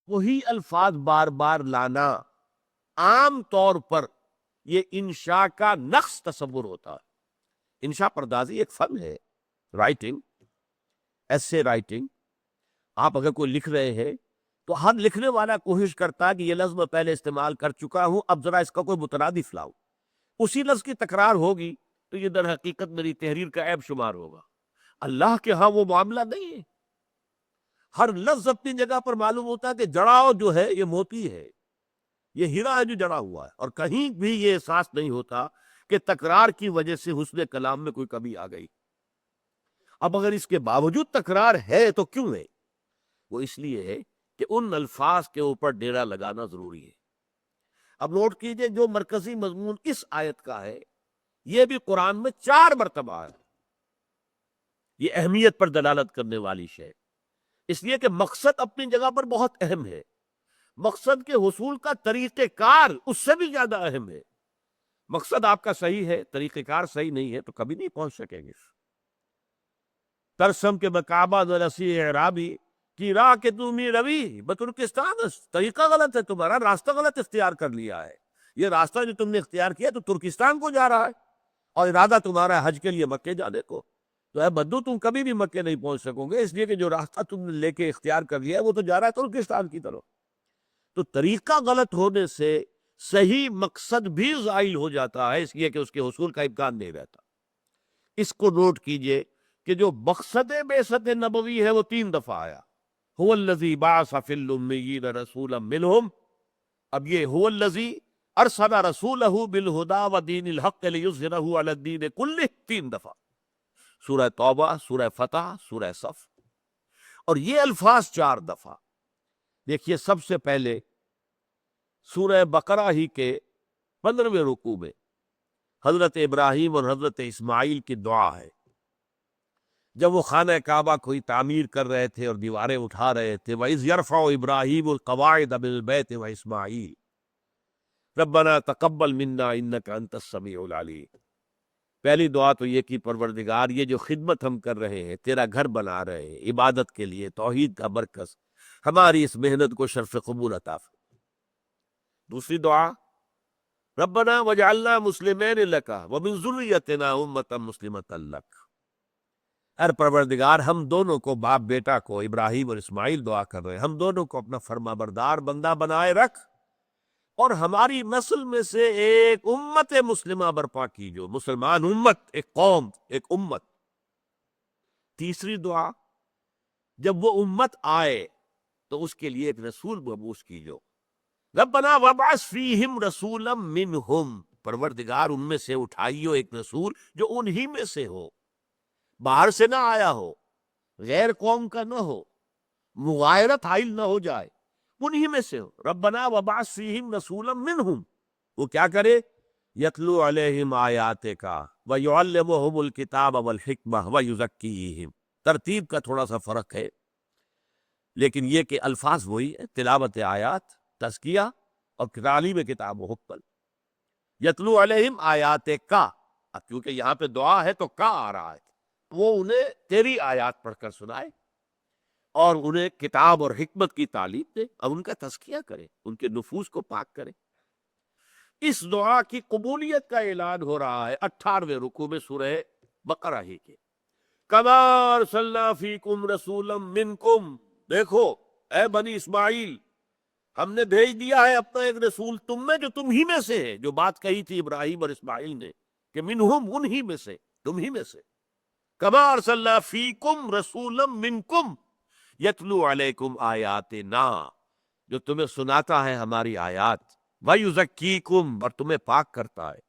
وہی الفاظ بار بار لانا عام طور پر یہ انشاء کا نقص تصور ہوتا ہے۔ انشاء پردازی ایک فن ہے، رائٹنگ، ایسے رائٹنگ۔ آپ اگر کوئی لکھ رہے ہیں تو ہر لکھنے والا کوشش کرتا ہے کہ یہ لفظ میں پہلے استعمال کر چکا ہوں، اب ذرا اس کا کوئی مترادف لاؤ۔ اسی لفظ کی تکرار ہوگی تو یہ در حقیقت میری تحریر کا عیب شمار ہوگا۔ اللہ کے ہاں وہ معاملہ نہیں ہے۔ ہر لفظ اپنی جگہ پر معلوم ہوتا ہے کہ جڑاؤ جو ہے یہ موتی ہے، یہ ہیرا ہے جو جڑا ہوا ہے، اور کہیں بھی یہ احساس نہیں ہوتا کہ تکرار کی وجہ سے حسن کلام میں کوئی کمی آ گئی۔ اب اگر اس کے باوجود تکرار ہے تو کیوں ہے؟ وہ اس لیے ہے کہ ان الفاظ کے اوپر ڈیرا لگانا ضروری ہے۔ اب نوٹ کیجئے، جو مرکزی مضمون اس آیت کا ہے یہ بھی قرآن میں 4 مرتبہ ہے۔ یہ اہمیت پر دلالت کرنے والی شے، اس لیے کہ مقصد اپنی جگہ پر بہت اہم ہے، مقصد کے حصول کا طریقہ کار اس سے بھی زیادہ اہم ہے۔ مقصد آپ کا صحیح ہے، طریقہ کار صحیح نہیں ہے تو کبھی نہیں پہنچ سکیں گے۔ ترسم کے مکعبہ نرسی اعرابی کی راہ کے تمی روی بترکستان، طریقہ غلط ہے تمہارا، راستہ غلط اختیار کر لیا ہے۔ یہ راستہ جو تم نے اختیار کیا تو ترکستان کو جا رہا ہے، اور ارادہ تمہارا ہے حج کے لیے مکے جانے کو، تو اے بدو تم کبھی بھی مکے نہیں پہنچ سکو گے، اس لیے کہ جو راستہ تم نے لے کے اختیار کر لیا ہے وہ تو جا رہا ہے ترکستان کی طرف۔ تو طریقہ غلط ہونے سے صحیح مقصد بھی زائل ہو جاتا ہے، اس لیے کہ اس کے حصول کا امکان نہیں رہتا۔ اس کو نوٹ کیجئے کہ جو مقصد بعثت نبوی ہے وہ 3 دفعہ آیا۔ هو الذی بعث فی الامیین رسولا منہم، اب یہ هو الذی ارسل رسولہ بالہدی ودین الحق لیظہرہ علی الدین کلہ 3 دفعہ، سورہ توبہ، سورہ فتح، سورہ صف، اور یہ الفاظ 4 دفعہ۔ دیکھیے سب سے پہلے سورہ بقرہ ہی کے 15ویں رکوع میں حضرت ابراہیم اور حضرت اسماعیل کی دعا ہے، جب وہ خانہ کعبہ کو ہی تعمیر کر رہے تھے اور دیواریں اٹھا رہے تھے۔ وَإِذْ يَرْفَعُ إِبْرَاهِيمُ الْقَوَاعِدَ مِنَ الْبَيْتِ وَإِسْمَاعِيلُ رَبَّنَا تَقَبَّلْ مِنَّا إِنَّكَ أَنْتَ السَّمِيعُ الْعَلِيمُ۔ پہلی دعا تو یہ کہ پروردگار یہ جو خدمت ہم کر رہے ہیں، تیرا گھر بنا رہے ہیں عبادت کے لیے، توحید کا مرکز، ہماری اس محنت کو شرف قبول عطا فرما۔ دوسری دعا ربنا وجعلنا مسلمین لک ومن ذریتنا امۃ مسلمۃ لک، اے پروردگار ہم دونوں کو، باپ بیٹا کو، ابراہیم اور اسماعیل دعا کر رہے ہیں، ہم دونوں کو اپنا فرما بردار بندہ بنائے رکھ، اور ہماری نسل میں سے ایک امت مسلمہ برپا کی، جو مسلمان امت، ایک قوم، ایک امت۔ تیسری دعا، جب وہ امت آئے تو اس کے لیے ایک رسول مبعوث کیجو، ربنا وابعث فیہم رسولا منہم، پروردگار ان میں سے اٹھائیو ایک رسول جو انہی میں سے ہو، باہر سے نہ آیا ہو، غیر قوم کا نہ ہو، مغایرت حائل نہ ہو جائے، انہی میں سے ہو۔ ربنا وابعث فیہم رسولا منہم، وہ کیا کرے؟ یتلو علیہم آیاتک ویعلمہم الکتاب والحکمہ ویزکیہم۔ ترتیب کا تھوڑا سا فرق ہے، لیکن یہ کہ الفاظ وہی ہے، تلاوت آیات، تزکیہ اور تعلیم کتاب و حکم۔ یتلو علیہم آیاتک، اب کیونکہ یہاں پہ دعا ہے تو کا آ رہا ہے، وہ انہیں تیری آیات پڑھ کر سنائے اور انہیں کتاب اور حکمت کی تعلیم دے، اور ان کا تزکیہ کرے، ان کے نفوس کو پاک کرے۔ اس دعا کی قبولیت کا اعلان ہو رہا ہے 18ویں رکوع میں سورہ بقرہ ہی کے، کما ارسلنا فیکم رسولا منکم، دیکھو اے بنی اسماعیل، ہم نے بھیج دیا ہے اپنا ایک رسول تم میں جو تم ہی میں سے ہے، جو بات کہی تھی ابراہیم اور اسماعیل نے کہ منہم، انہی میں سے، تم ہی میں سے، کما ارسلنا فیکم رسولا منکم یتلو علیکم آیاتنا، جو تمہیں سناتا ہے ہماری آیات، ویزکیکم، اور تمہیں پاک کرتا ہے،